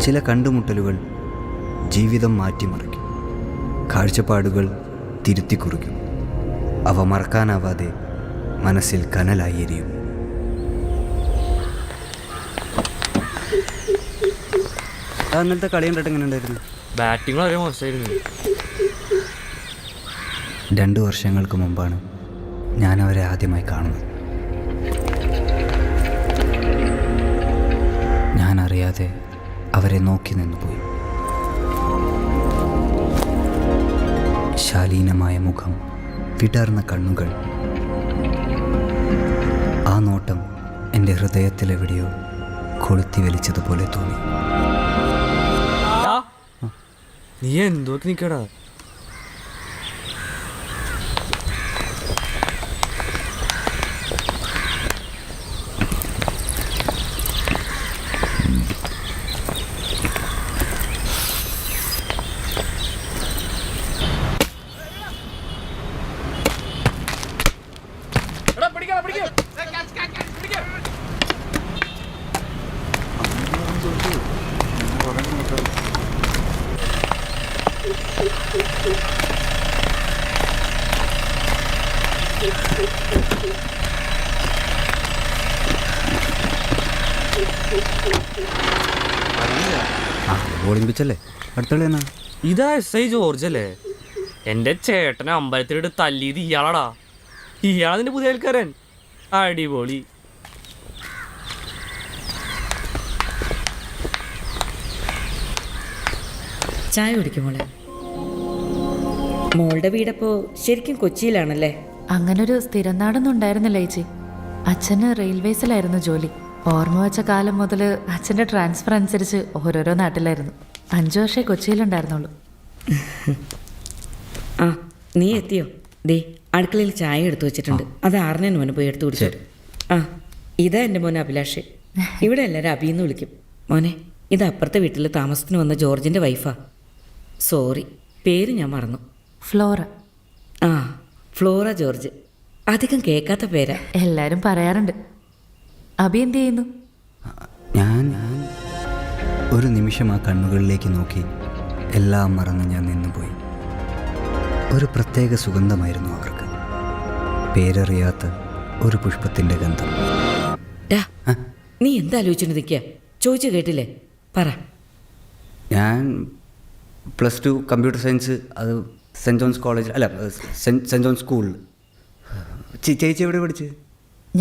ചില കണ്ടുമുട്ടലുകൾ ജീവിതം മാറ്റിമറിക്കും, കാഴ്ചപ്പാടുകൾ തിരുത്തിക്കുറിക്കും. അവ മറക്കാനാവാതെ മനസ്സിൽ കനലായി എരിയും. അന്നത്തെ കളി കണ്ടിട്ട് എങ്ങനെ ഉണ്ടായിരുന്നു? ബാറ്റിംഗ് വളരെ മോശമായിരുന്നു. 2 വർഷങ്ങൾക്ക് മുമ്പാണ് ഞാൻ അവരെ ആദ്യമായി കാണുന്നത്. ഞാൻ അറിയാതെ അവരെ നോക്കി നിന്നുപോയി. ശാലീനമായ മുഖം, വിടർന്ന കണ്ണുകൾ. ആ നോട്ടം എൻ്റെ ഹൃദയത്തിലെവിടെയോ കൊളുത്തി വലിച്ചതുപോലെ തോന്നി. നീ എന്തോക്ക് നിക്കടാ? ബോളിംഗ് പിച്ചല്ലേ? അടുത്തുള്ള എന്നാ? ഇതാ SI ജോർജ് അല്ലേ? എൻ്റെ ചേട്ടനെ അമ്പലത്തിലിട്ട് തല്ലിയത് ഇയാളാടാ. ഇയാളതിൻ്റെ പുതിയ ആൾക്കാരൻ. അടിപൊളി. ചായ കുടിക്കും മോളെ. മോളുടെ വീടപ്പോ ശരിക്കും കൊച്ചിയിലാണല്ലേ? അങ്ങനൊരു സ്ഥിരം നാടൊന്നും ഉണ്ടായിരുന്നില്ല ചേച്ചി. അച്ഛന് റെയിൽവേസിലായിരുന്നു ജോലി. ഓർമ്മ വെച്ച കാലം മുതൽ അച്ഛൻ്റെ ട്രാൻസ്ഫർ അനുസരിച്ച് ഓരോരോ നാട്ടിലായിരുന്നു. 5 വർഷമേ കൊച്ചിയിലുണ്ടായിരുന്നുള്ളൂ. ആ, നീ എത്തിയോ? ദേ അടുക്കളയിൽ ചായ എടുത്തു വെച്ചിട്ടുണ്ട്. അത് 6 മോനെ പോയി എടുത്തു കുടിച്ചു. ആ, ഇതാ എൻ്റെ മോനെ അഭിലാഷ്. ഇവിടെ എല്ലാവരും അഭിയെന്ന് വിളിക്കും. മോനെ, ഇത് അപ്പുറത്തെ വീട്ടിൽ താമസത്തിന് വന്ന ജോർജിൻ്റെ വൈഫാ. സോറി, പേര് ഞാൻ മറന്നു. ഫ്ലോറ. ആ, ഫ്ലോറ ജോർജ്. അധികം കേൾക്കാത്ത പേരാ. എല്ലാവരും പറയാറുണ്ട്. അഭി എന്ത് ചെയ്യുന്നു? ഞാൻ ഒരു നിമിഷം ആ കണ്ണുകളിലേക്ക് നോക്കി എല്ലാം മറന്ന് ഞാൻ നിന്നുപോയി. ഒരു പ്രത്യേക സുഗന്ധമായിരുന്നു അവർക്ക്. പേരറിയാത്ത ഒരു പുഷ്പത്തിൻ്റെ ഗന്ധം. നീ എന്താലോചിച്ചു നിൽക്കുക? ചോദിച്ചു കേട്ടില്ലേ? പറ. ഞാൻ +2 കമ്പ്യൂട്ടർ സയൻസ്. അത് സെൻറ്റ് ജോൺസ് കോളേജ് അല്ല, സെൻറ്റ് ജോൺസ് സ്കൂളിൽ. ചേച്ചി എവിടെ പഠിച്ചത്?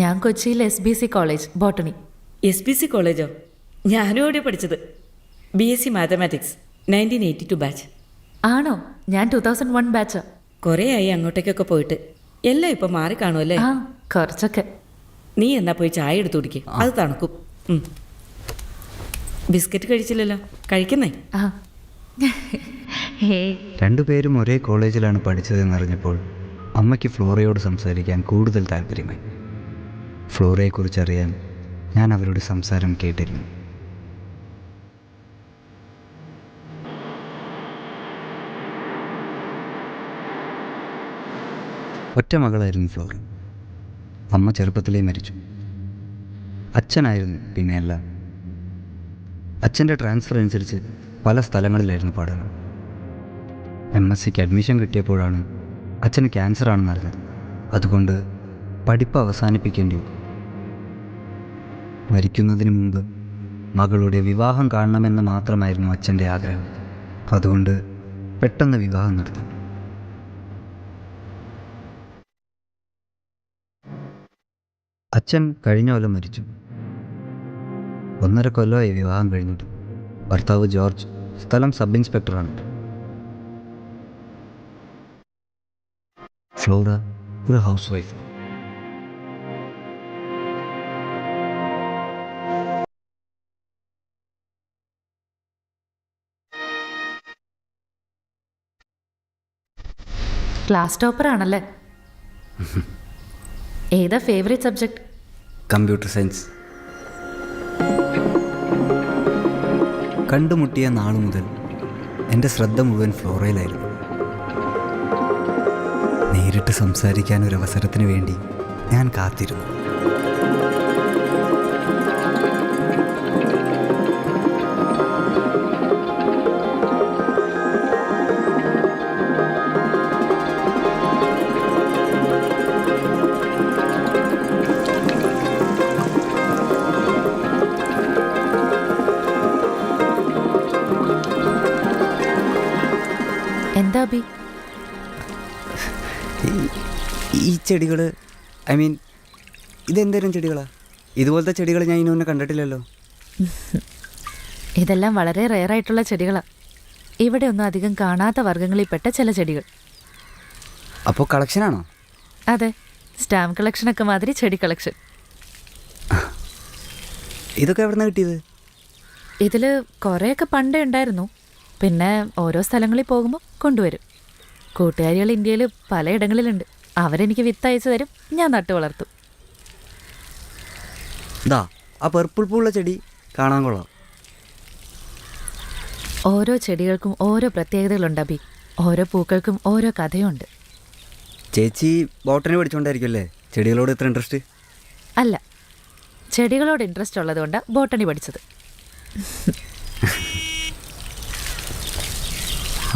ഞാൻ കൊച്ചിയിൽ SBC കോളേജ് ബോട്ടണി. SBC കോളേജോ? ഞാനും അവിടെ പഠിച്ചത്. BSc mathematics 1982 batch. ആണോ? ഞാൻ 2001 ബാച്ചാ. കുറേ ആയി അങ്ങോട്ടേക്കൊക്കെ പോയിട്ട്. എല്ലാം ഇപ്പം മാറി കാണുമല്ലേ? ആ, കുറച്ചൊക്കെ. നീ എന്നാ പോയി ചായ എടുത്തു കുടിക്കുക, അത് തണുക്കും. ബിസ്ക്കറ്റ് കഴിച്ചില്ലല്ലോ, കഴിക്കുന്നേ? ആ. രണ്ടുപേരും ഒരേ കോളേജിലാണ് പഠിച്ചതെന്നറിഞ്ഞപ്പോൾ അമ്മയ്ക്ക് ഫ്ലോറയോട് സംസാരിക്കാൻ കൂടുതൽ താല്പര്യമായി. ഫ്ലോറയെക്കുറിച്ചറിയാൻ ഞാൻ അവരുടെ സംസാരം കേട്ടിരുന്നു. ഒറ്റ മകളായിരുന്നു ഫ്ലോറ. അമ്മ ചെറുപ്പത്തിലേ മരിച്ചു. അച്ഛനായിരുന്നു പിന്നെയെല്ലാം. അച്ഛൻ്റെ ട്രാൻസ്ഫർ അനുസരിച്ച് പല സ്ഥലങ്ങളിലായിരുന്നു പഠനം. MScക്ക് അഡ്മിഷൻ കിട്ടിയപ്പോഴാണ് അച്ഛന് ക്യാൻസറാണെന്ന് അറിഞ്ഞത്. അതുകൊണ്ട് പഠിപ്പ് അവസാനിപ്പിക്കേണ്ടി വന്നു. മരിക്കുന്നതിന് മുമ്പ് മകളുടെ വിവാഹം കാണണമെന്ന് മാത്രമായിരുന്നു അച്ഛൻ്റെ ആഗ്രഹം. അതുകൊണ്ട് പെട്ടെന്ന് വിവാഹം നടത്തി. അച്ഛൻ കഴിഞ്ഞ കൊല്ലം മരിച്ചു. 1.5 കൊല്ലമായി വിവാഹം കഴിഞ്ഞിട്ട്. ഭർത്താവ് ജോർജ്, സ്ഥലം സബ് ഇൻസ്പെക്ടറാണ്. ഫ്ലോറ ഒരു ഹൗസ് വൈഫ്. ക്ലാസ് ടോപ്പർ ആണല്ലേ? ഏതാ ഫേവറേറ്റ് സബ്ജക്റ്റ്? Computer science. കണ്ടുമുട്ടിയ നാളു മുതൽ എൻ്റെ ശ്രദ്ധ മുഴുവൻ ഫ്ലോറയിലായിരുന്നു. നേരിട്ട് സംസാരിക്കാൻ ഒരു അവസരത്തിന് വേണ്ടി ഞാൻ കാത്തിരുന്നു. ഈ ചെടികൾ, ഐ മീൻ ഇതെന്തേലും ചെടികളാണ്? ഇതുപോലത്തെ ചെടികൾ ഞാൻ ഇനി ഒന്നും കണ്ടിട്ടില്ലല്ലോ. ഇതെല്ലാം വളരെ റെയറായിട്ടുള്ള ചെടികളാണ്. ഇവിടെ ഒന്നും അധികം കാണാത്ത വർഗ്ഗങ്ങളിൽപ്പെട്ട ചില ചെടികൾ. അപ്പോൾ കളക്ഷനാണോ? അതെ, സ്റ്റാമ്പ് കളക്ഷനൊക്കെ മാതിരി ചെടി കളക്ഷൻ. ഇതൊക്കെ എവിടെ നിന്ന് കിട്ടിയത്? ഇതിൽ കുറേയൊക്കെ പണ്ടേ ഉണ്ടായിരുന്നു. പിന്നെ ഓരോ സ്ഥലങ്ങളിൽ പോകുമ്പോൾ കൊണ്ടുവരും. കൂട്ടുകാരികൾ ഇന്ത്യയിൽ പലയിടങ്ങളിലുണ്ട്. അവരെനിക്ക് വിത്ത് അയച്ചു തരും, ഞാൻ നട്ടു വളർത്തും. ഇതാ ആ പർപ്പിൾ പൂള്ള ചെടി കാണാൻ കൊള്ളാം. ഓരോ ചെടികൾക്കും ഓരോ പ്രത്യേകതകളുണ്ട് അബി. ഓരോ പൂക്കൾക്കും ഓരോ കഥയുണ്ട്. ചേച്ചി ബോട്ടണി പഠിച്ചുകൊണ്ടായിരിക്കും അല്ലേ ചെടികളോട് ഇത്ര ഇൻട്രസ്റ്റ്? അല്ല, ചെടികളോട് ഇൻട്രസ്റ്റ് ഉള്ളതുകൊണ്ടാണ് ബോട്ടണി പഠിച്ചത്.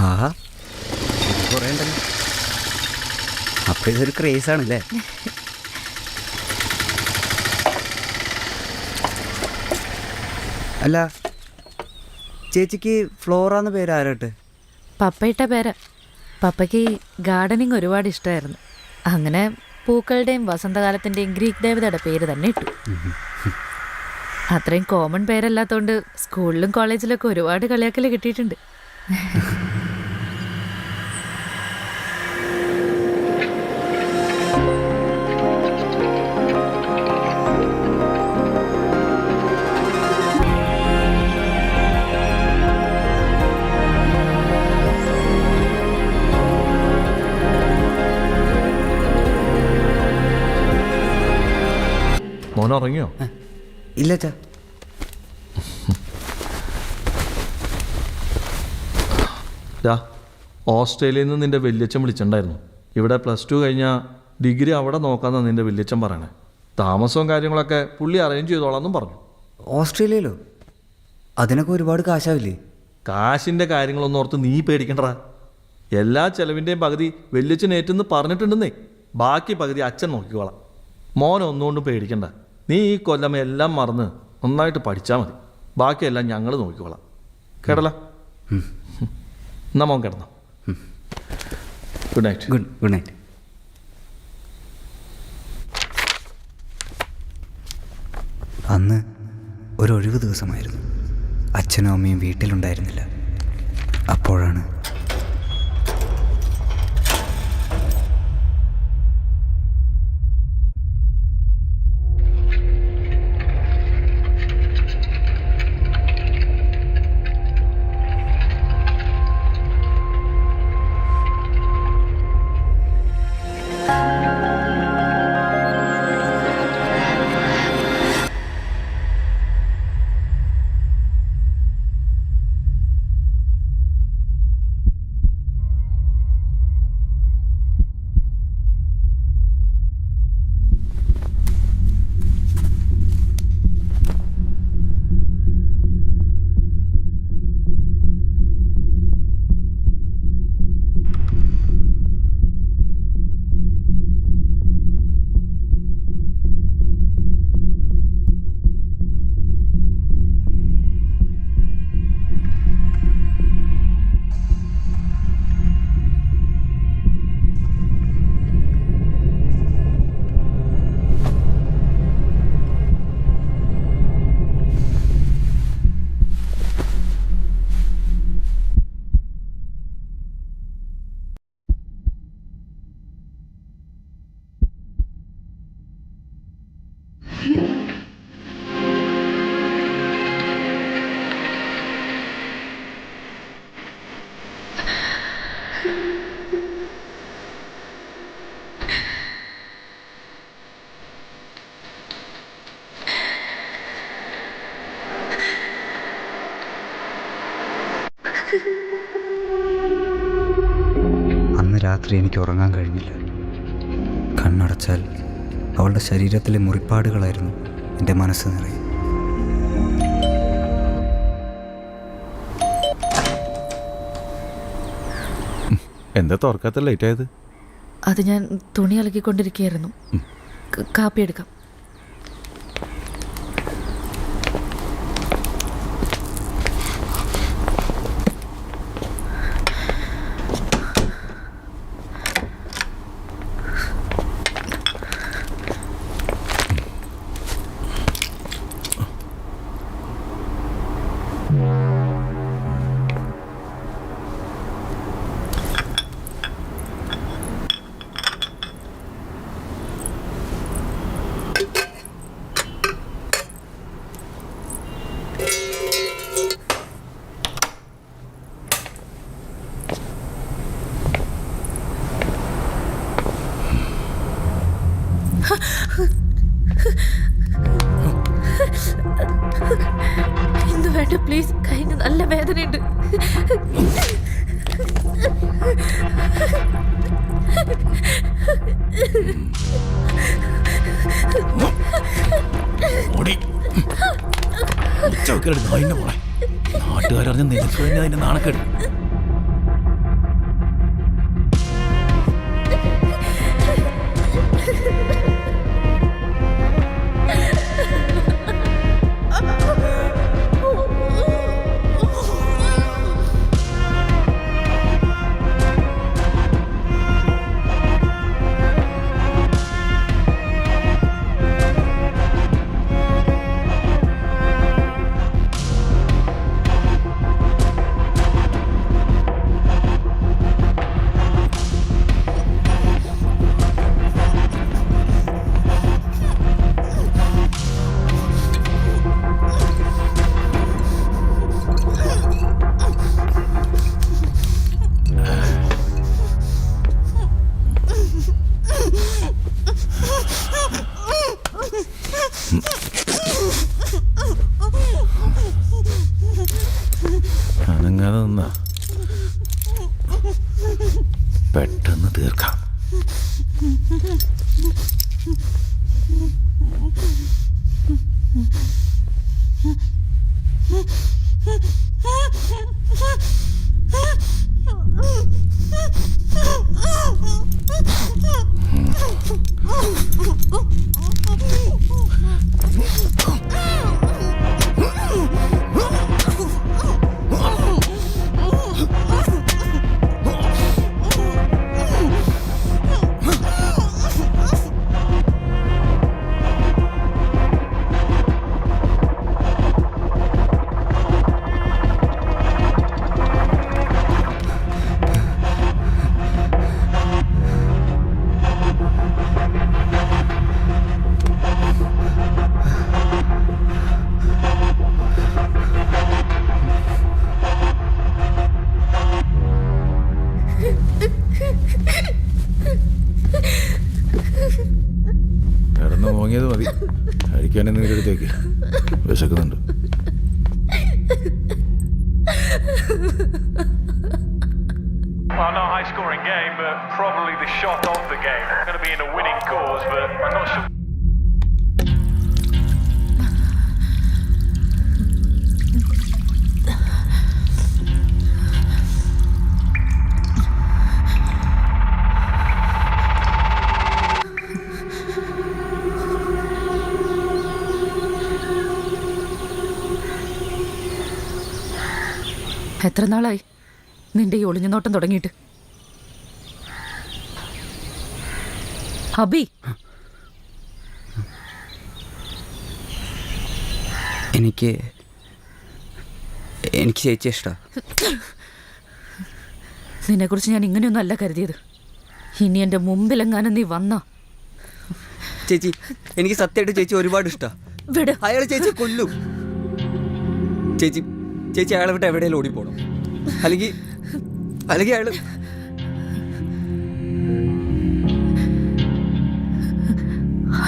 ആഹാ, കുറേ ഉണ്ടല്ലോ. അപ്പോൾ ഇതൊരു ക്രേസാണല്ലേ? അല്ല, ചേച്ചിക്ക് ഫ്ലോറാന്ന് പേര് ആരാട്ടെ? പപ്പയിട്ട പേര്. പപ്പയ്ക്ക് ഗാർഡനിങ് ഒരുപാട് ഇഷ്ടമായിരുന്നു. അങ്ങനെ പൂക്കളുടെയും വസന്തകാലത്തിൻ്റെയും ഗ്രീക്ക് ദേവതയുടെ പേര് തന്നെ ഇട്ടു. അത്രയും കോമൺ പേരല്ലാത്തതുകൊണ്ട് സ്കൂളിലും കോളേജിലൊക്കെ ഒരുപാട് കളിയാക്കൽ കിട്ടിയിട്ടുണ്ട്. മോൻ ഉറങ്ങിയോ? ഇല്ല അച്ഛാ. ഓസ്ട്രേലിയയിൽ നിന്ന് നിൻ്റെ വല്യച്ഛൻ വിളിച്ചിട്ടുണ്ടായിരുന്നു. ഇവിടെ +2 കഴിഞ്ഞാൽ ഡിഗ്രി അവിടെ നോക്കാമെന്നാണ് നിൻ്റെ വല്യച്ഛൻ പറയണേ. താമസവും കാര്യങ്ങളൊക്കെ പുള്ളി അറേഞ്ച് ചെയ്തോളാമെന്നും പറഞ്ഞു. ഓസ്ട്രേലിയയിലോ? അതിനൊക്കെ ഒരുപാട് കാശാവില്ലേ? കാശിൻ്റെ കാര്യങ്ങളൊന്നും ഓർത്ത് നീ പേടിക്കണ്ടടാ. എല്ലാ ചെലവിൻ്റെയും പകുതി വല്യച്ഛൻ ഏറ്റെന്ന് പറഞ്ഞിട്ടുണ്ടെന്നേ. ബാക്കി പകുതി അച്ഛൻ നോക്കിക്കോളാം. മോൻ ഒന്നുകൊണ്ടും പേടിക്കണ്ട. നീ ഈ കൊല്ലം എല്ലാം മറന്ന് നന്നായിട്ട് പഠിച്ചാൽ മതി. ബാക്കിയെല്ലാം ഞങ്ങൾ നോക്കിക്കോളാം. കേട്ടല്ലോ? എന്നാ മോൻ കിടന്നോ. Good night. Good night. അന്ന് ഒരൊഴിവ് ദിവസമായിരുന്നു. അച്ഛനും അമ്മയും വീട്ടിലുണ്ടായിരുന്നില്ല. അപ്പോഴാണ് അന്ന് രാത്രി എനിക്ക് ഉറങ്ങാൻ കഴിഞ്ഞില്ല. കണ്ണടച്ചാൽ അവളുടെ ശരീരത്തിലെ മുറിപ്പാടുകളായിരുന്നു എൻ്റെ മനസ്സ് നിറയെ. എന്താ തുറക്കാത്ത ലേറ്റ് ആയത്? അത് ഞാൻ തുണി അലക്കിക്കൊണ്ടിരിക്കുകയായിരുന്നു. കാപ്പി എടുക്കാം. മോനെ പ്ലീസ്, കൈന് നല്ല വേദനയുണ്ട്. നാട്ടുകാരറിഞ്ഞ നിലച്ചു കഴിഞ്ഞാൽ അതിന്റെ നാണക്കേട്. അനങ്ങാതെ നിന്നാ പെട്ടെന്ന് തീർക്കാം. കിടന്ന് മോങ്ങിയത് മതി, കഴിക്കാൻ എന്തെങ്കിലും എടുത്തേക്ക്, വിശക്കുന്നുണ്ട്. Well, not a high-scoring game, but probably the shot of the game. Going to be in a winning cause, but I'm not sure. എത്ര നാളായി നിന്റെ ഈ ഒളിഞ്ഞു നോട്ടം തുടങ്ങിയിട്ട്? അബി, എനിക്ക് ചേച്ചി ഇഷ്ടമാണ്. നിന്നെക്കുറിച്ച് ഞാൻ ഇങ്ങനെയൊന്നും അല്ല കരുതിയത്. ഇനി എൻ്റെ മുമ്പിലെങ്ങാനും നീ വന്നാ ചേച്ചി, എനിക്ക് സത്യമായിട്ട് ചേച്ചി ഒരുപാട് ഇഷ്ടമാണ്. വിട്. അയാൾ ചേച്ചി കൊല്ലും. ചേച്ചി അയാളെ വിട്ട് എവിടെയെങ്കിലും ഓടിപ്പോണം, അല്ലെങ്കിൽ അയാൾ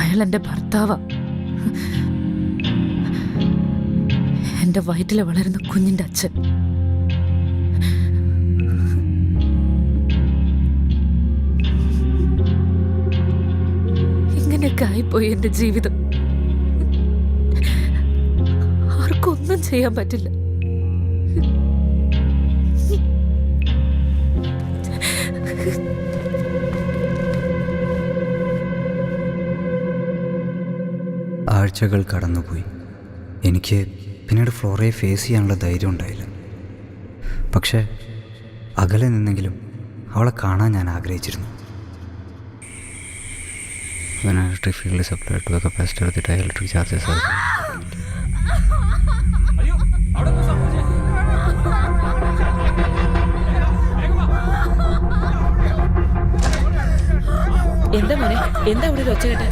അയാൾ എൻ്റെ ഭർത്താവാ. എൻ്റെ വയറ്റിൽ വളരുന്ന കുഞ്ഞിൻ്റെ അച്ഛൻ. ഇങ്ങനെയൊക്കെ ആയിപ്പോയി എൻ്റെ ജീവിതം. ആർക്കൊന്നും ചെയ്യാൻ പറ്റില്ല. ആഴ്ചകൾ കടന്നുപോയി. എനിക്ക് പിന്നീട് ഫ്ലോറയെ ഫേസ് ചെയ്യാനുള്ള ധൈര്യം ഉണ്ടായില്ല. പക്ഷേ അകലെ നിന്നെങ്കിലും അവളെ കാണാൻ ഞാൻ ആഗ്രഹിച്ചിരുന്നു. When electric field is applied to the capacitor, the dielectric charges are എന്താ മോനെ, എന്താ അവിടെ ഒരു ഒച്ച കേട്ടെ?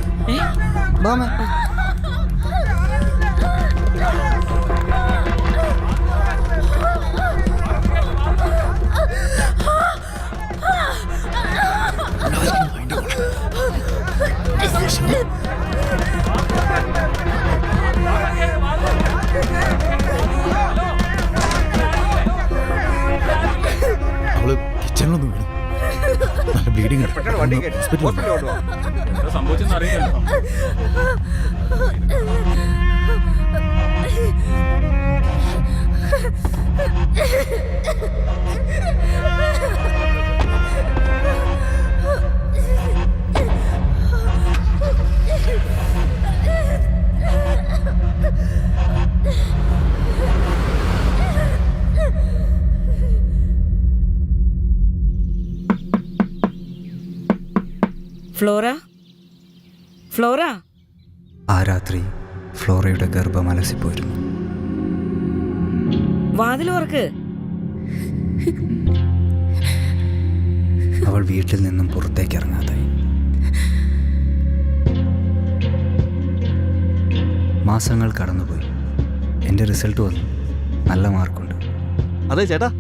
Hello? ബ്ലീഡിങ് ഹോസ്പിറ്റലിൽ ഫ്ലോറ, ഫ്ലോറ. ആ രാത്രി ഫ്ലോറയുടെ ഗർഭം അലസിപ്പോയിരുന്നു. വാതിൽ ഓർക്ക്. അവൾ വീട്ടിൽ നിന്നും പുറത്തേക്ക് ഇറങ്ങാതായി. മാസങ്ങൾ കടന്നുപോയി. എൻ്റെ റിസൾട്ട് വന്നു. നല്ല മാർക്കുണ്ട്. അതെ ചേട്ടാ,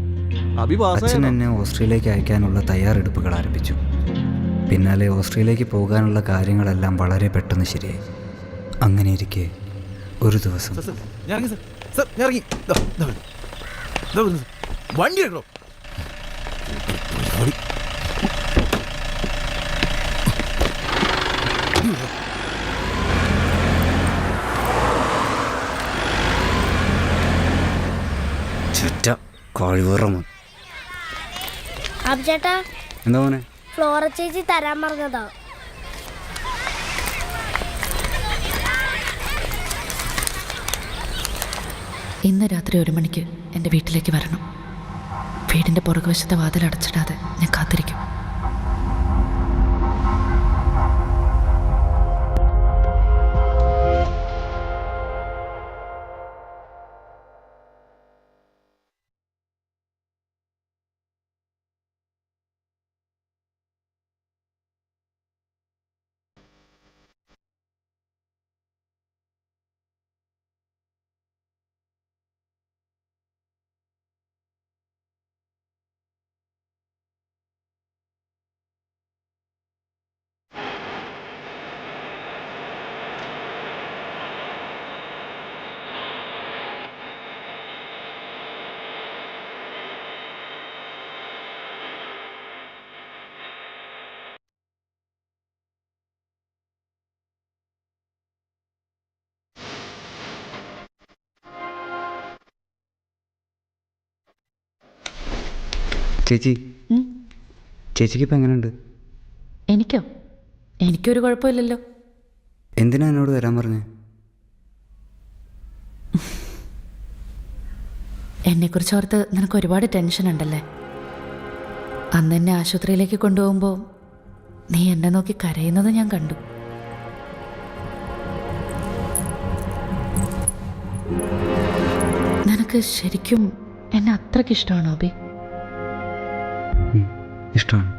അഭി അച്ഛൻ പാസ്സായോ? എന്നെ ഓസ്ട്രേലിയയിലേക്ക് അയക്കാനുള്ള തയ്യാറെടുപ്പുകൾ ആരംഭിച്ചു. പിന്നാലെ ഓസ്ട്രേലിയയിലേക്ക് പോകാനുള്ള കാര്യങ്ങളെല്ലാം വളരെ പെട്ടെന്ന് ശരിയായി. അങ്ങനെ ഇരിക്കെ ഒരു ദിവസം ഞാൻ ഇറങ്ങി സർ, ഞാൻ ഇറങ്ങി. വണ്ടി എടുക്കണോ? ചുറ്റ കഴിവറമ. അബ്ചേട്ടാ, എന്താ മോനെ? ഫ്ലോറ ചേച്ചി തരാൻ പറഞ്ഞതാ. ഇന്ന് രാത്രി 1 മണിക്ക് എൻ്റെ വീട്ടിലേക്ക് വരണം. വീടിൻ്റെ പുറകുവശത്തെ വാതിൽ അടച്ചിടാതെ ഞാൻ കാത്തിരിക്കും. ചേച്ചിക്ക് ഇപ്പം എങ്ങനെയുണ്ട്? എനിക്കൊരു കുഴപ്പമില്ലല്ലോ. എന്തിനാ എന്നോട് വരാൻ പറഞ്ഞേ? എന്നെക്കുറിച്ച് ഓർത്ത് നിനക്ക് ഒരുപാട് ടെൻഷൻ ഉണ്ടല്ലേ. അന്ന് എന്നെ ആശുപത്രിയിലേക്ക് കൊണ്ടുപോകുമ്പോൾ നീ എന്നെ നോക്കി കരയുന്നത് ഞാൻ കണ്ടു. നിനക്ക് ശരിക്കും എന്നെ അത്രയ്ക്ക് ഇഷ്ടമാണോ അബി? ഇഷ്ടമാണ്.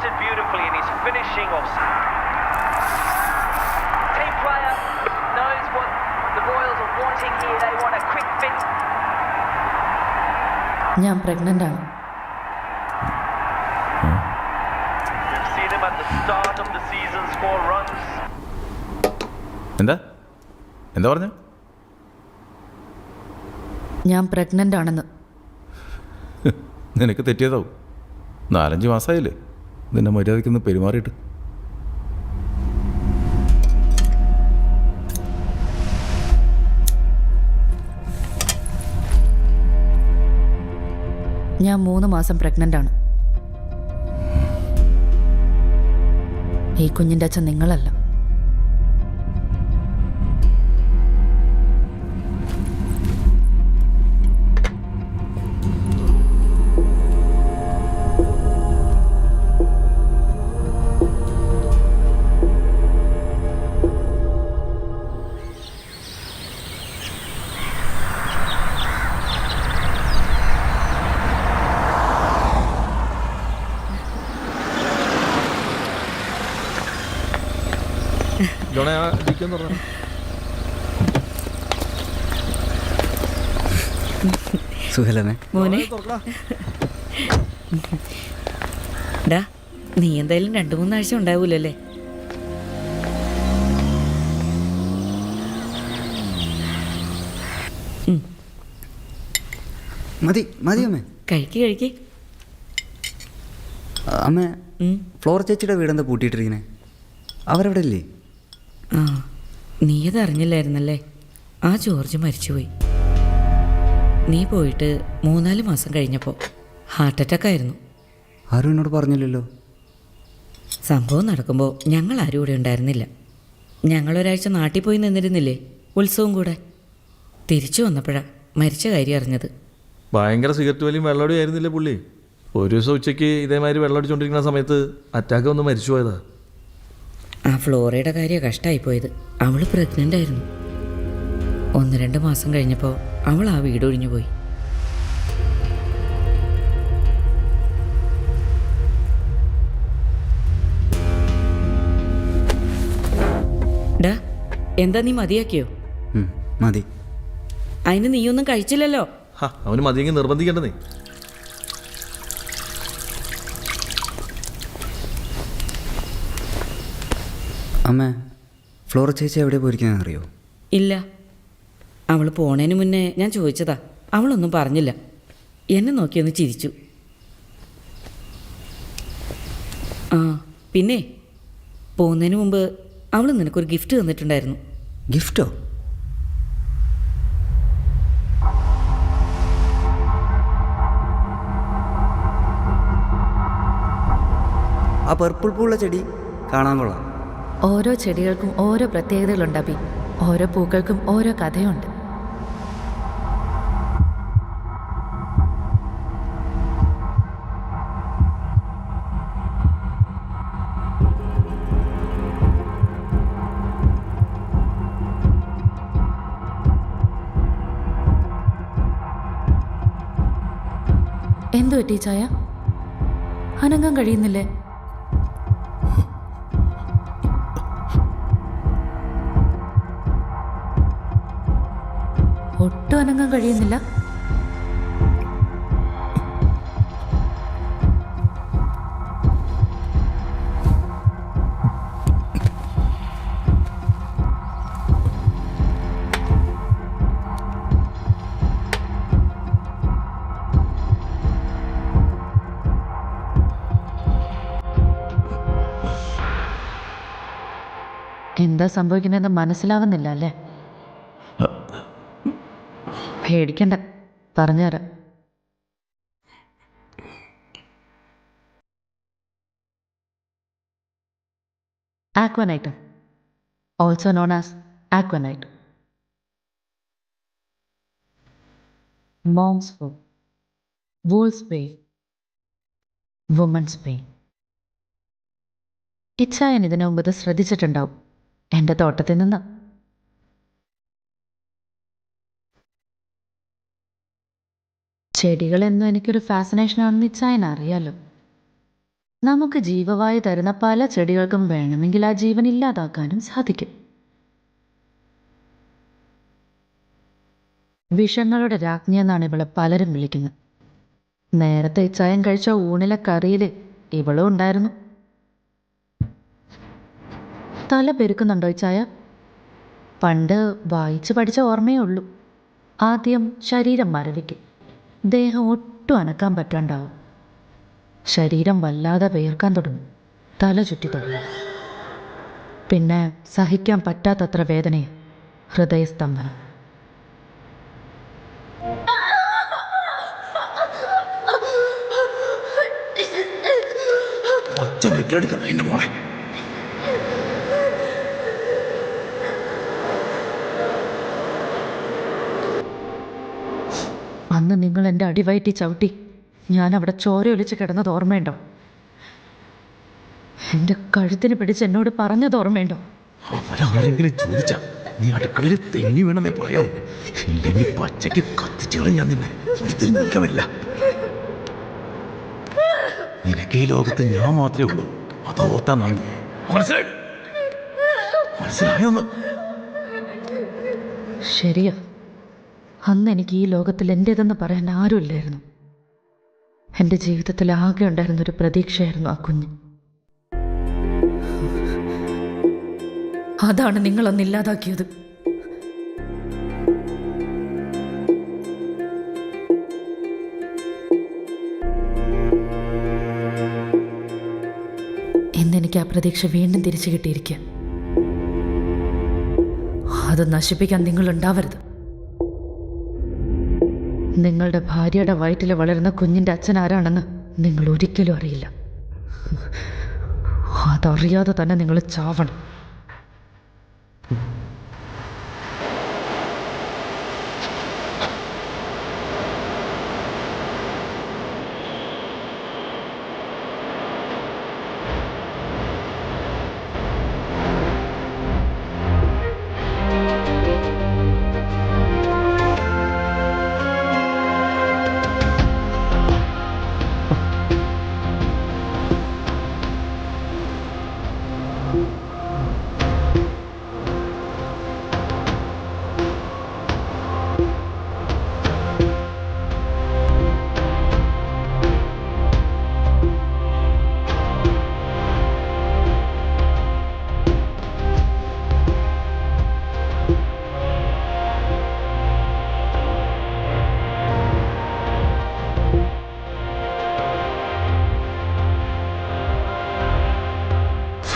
it beautifully and he's finishing off. Team player knows what the Royals are wanting here. They want a quick fix. ഞാൻ പ്രഗ്നൻ്റ് ആണ്. We've seen him at the start of the season score runs. എന്താ എന്താ പറഞ്ഞ? ഞാൻ pregnant ആണെന്ന്. നിനക്ക് തെറ്റിയതാവും. 4-5 മാസമായില്ലേ നിന്നെ മര്യാദയ്ക്കൊന്ന് പെരുമാറിയിട്ട്. ഞാൻ 3 മാസം പ്രഗ്നൻ്റ് ആണ്. ഈ കുഞ്ഞിൻ്റെ അച്ഛൻ നിങ്ങളല്ല. ജോണേ ആ ഇരിക്കുമെന്ന് പറഞ്ഞു. സുഹലമേ മോനെ തുറക്കടാ. ഡാ നീ എന്തായാലും 2-3 ആഴ്ച ഉണ്ടാവൂലല്ലേ? മതി മതി അമ്മേ. കഴിക്ക്. അമ്മ ഫ്ലോർ ചേച്ചിയുടെ വീടെന്താ പൂട്ടിയിട്ടിരിക്കണേ? അവരവിടെ ഇല്ലേ? ആ നീ അതറിഞ്ഞില്ലായിരുന്നല്ലേ? ആ ജോർജ് മരിച്ചുപോയി. നീ പോയിട്ട് 3-4 മാസം കഴിഞ്ഞപ്പോൾ ഹാർട്ട് അറ്റാക്ക് ആയിരുന്നു. ആരും എന്നോട് പറഞ്ഞില്ലല്ലോ. സംഭവം നടക്കുമ്പോൾ ഞങ്ങൾ ആരും ഇവിടെ ഉണ്ടായിരുന്നില്ല. ഞങ്ങളൊരാഴ്ച നാട്ടിൽ പോയി നിന്നിരുന്നില്ലേ ഉത്സവം കൂടെ. തിരിച്ചു വന്നപ്പോഴാണ് മരിച്ച കാര്യം അറിഞ്ഞത്. ഭയങ്കര സിഗരറ്റ് വലിയും വെള്ളമടി ആയിരുന്നില്ലേ പുള്ളി? ഒരു ദിവസം ഉച്ചയ്ക്ക് ഇതേമാതിരി വെള്ളമടിച്ചുകൊണ്ടിരിക്കുന്ന സമയത്ത് അറ്റാക്ക് വന്ന് മരിച്ചു പോയതാ. ആ ഫ്ലോറയുടെ കാര്യം കഷ്ടമായിപ്പോയത്. അവൾ പ്രഗ്നൻ്റ് ആയിരുന്നു. 1-2 മാസം കഴിഞ്ഞപ്പോൾ അവൾ ആ വീട് ഒഴിഞ്ഞു പോയി. ഡാ എന്താ നീ മതിയാക്കിയോ? മതി. അതിന് നീയൊന്നും കഴിച്ചില്ലല്ലോ. അവന് മതിയെങ്കിൽ നിർബന്ധിക്കേണ്ടതേ. അമ്മ ഫ്ലോർ ചേച്ചി എവിടെ പോയിരിക്കുന്നതെന്ന് അറിയോ? ഇല്ല. അവൾ പോണേന് മുന്നേ ഞാൻ ചോദിച്ചതാ. അവളൊന്നും പറഞ്ഞില്ല. എന്നെ നോക്കിയൊന്ന് ചിരിച്ചു. ആ പിന്നെ പോകുന്നതിന് മുമ്പ് അവൾ നിനക്കൊരു ഗിഫ്റ്റ് തന്നിട്ടുണ്ടായിരുന്നു. ഗിഫ്റ്റോ? ആ പർപ്പിൾ പൂള്ള ചെടി കാണാൻ കൊള്ളാം. ഓരോ ചെടികൾക്കും ഓരോ പ്രത്യേകതകളുണ്ട് അബി. ഓരോ പൂക്കൾക്കും ഓരോ കഥയുണ്ട്. എന്തു പറ്റി ചായ? അനങ്ങാൻ കഴിയുന്നില്ലേ? ഒട്ടും അനങ്ങാൻ കഴിയുന്നില്ല. എന്താ സംഭവിക്കുന്നതെന്ന് മനസ്സിലാവുന്നില്ല അല്ലേ? പേടിക്കണ്ട, പറഞ്ഞുതരാം. Aconite, also known as aconite. Monk's hood, wolf's bane, woman's bane. ഇച്ഛായൻ ഇതിനു മുമ്പ് ഇത് ശ്രദ്ധിച്ചിട്ടുണ്ടാവും. എൻ്റെ തോട്ടത്തിൽ നിന്ന്. ചെടികളെന്നും എനിക്കൊരു ഫാസിനേഷനാണെന്ന് ഇച്ഛായൻ അറിയാലോ. നമുക്ക് ജീവവായു തരുന്ന പല ചെടികൾക്കും വേണമെങ്കിൽ ആ ജീവൻ ഇല്ലാതാക്കാനും സാധിക്കും. വിഷങ്ങളുടെ രാജ്ഞി എന്നാണ് ഇവളെ പലരും വിളിക്കുന്നത്. നേരത്തെ ചയം കഴിച്ച ഊണിലെ കറിയിൽ ഇവളും ഉണ്ടായിരുന്നു. തല പെരുക്കുന്നുണ്ടോ ഈ ചായ? പണ്ട് വായിച്ച് പഠിച്ച ഓർമ്മയേ ഉള്ളൂ. ആദ്യം ശരീരം മരവിക്കും, ദേഹം ഒട്ടും അനക്കാൻ പറ്റാണ്ടാവും, ശരീരം വല്ലാതെ വേർക്കാൻ തുടങ്ങും, തല ചുറ്റി തുടങ്ങും. പിന്നെ സഹിക്കാൻ പറ്റാത്തത്ര വേദനയും ഹൃദയസ്തംഭനം. അന്ന് നിങ്ങൾ എൻ്റെ അടിവയറ്റി ചവിട്ടി ഞാൻ അവിടെ ചോരയൊലിച്ച് കിടന്നത് ഓർമ്മയുണ്ടോ? എൻ്റെ കഴുത്തിന് പിടിച്ച് എന്നോട് പറഞ്ഞത് ഓർമ്മയുണ്ടോ? അവരാരെങ്കിലും ചോദിച്ചാ നീ അടുക്കളയിൽ തെന്നി വീണെന്നേ പറയാം. ഇല്ലെങ്കിൽ പച്ചയ്ക്ക് കത്തിച്ചു ഞാൻ നിന്നെ നിൽക്കമില്ല. നിനക്ക് ഈ ലോകത്ത് ഞാൻ മാത്രമേ ഉള്ളൂ. അതോർത്താ നന്ദി. മനസ്സിലായൊന്ന്? ശരിയാ, അന്ന് എനിക്ക് ഈ ലോകത്തിൽ എൻ്റേതെന്ന് പറയാൻ ആരുമില്ലായിരുന്നു. എൻ്റെ ജീവിതത്തിൽ ആകെ ഉണ്ടായിരുന്നൊരു പ്രതീക്ഷയായിരുന്നു ആ കുഞ്ഞ്. അതാണ് നിങ്ങളൊന്ന് ഇല്ലാതാക്കിയത്. ഇന്നെനിക്ക് ആ പ്രതീക്ഷ വീണ്ടും തിരിച്ചു കിട്ടിയിരിക്കുക. അത് നശിപ്പിക്കാൻ നിങ്ങളുണ്ടാവരുത്. നിങ്ങളുടെ ഭാര്യയുടെ വയറ്റിൽ വളരുന്ന കുഞ്ഞിൻ്റെ അച്ഛൻ ആരാണെന്ന് നിങ്ങൾ ഒരിക്കലും അറിയില്ല. അതറിയാതെ തന്നെ നിങ്ങൾ ചാവണം.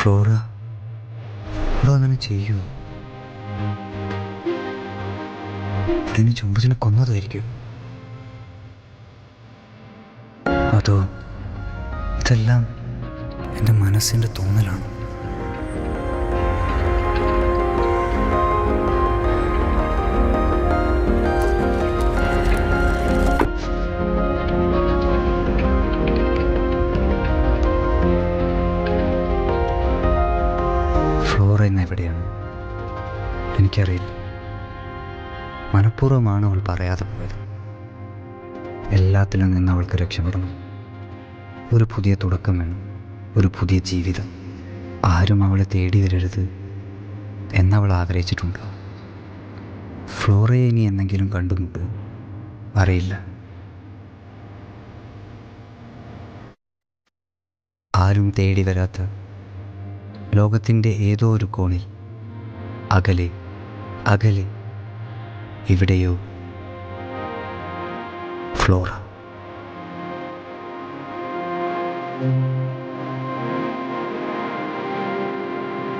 ഫ്ലോറ, അതോ അങ്ങനെ ചെയ്യൂ? അതിന് ചുംബിച്ചിനെ കൊന്നതായിരിക്കും. അതോ ഇതെല്ലാം എൻ്റെ മനസ്സിൻ്റെ തോന്നലാണ്? ഫ്ലോറ ഇന്ന് എവിടെയാണ് എനിക്കറിയില്ല. മനഃപൂർവ്വമാണ് അവൾ പറയാതെ പോയത്. എല്ലാത്തിലും നിന്ന് അവൾക്ക് രക്ഷപ്പെടണം. ഒരു പുതിയ തുടക്കം വേണം, ഒരു പുതിയ ജീവിതം. ആരും അവളെ തേടി വരരുത് എന്നവൾ ആഗ്രഹിച്ചിട്ടുണ്ട്. ഫ്ലോറയെ ഇനി എന്തെങ്കിലും കണ്ടുമുട്ട് അറിയില്ല. ആരും തേടി വരാത്ത ലോകത്തിൻ്റെ ഏതോ ഒരു കോണിൽ, അകലെ അകലെ എവിടെയോ ഫ്ലോറ.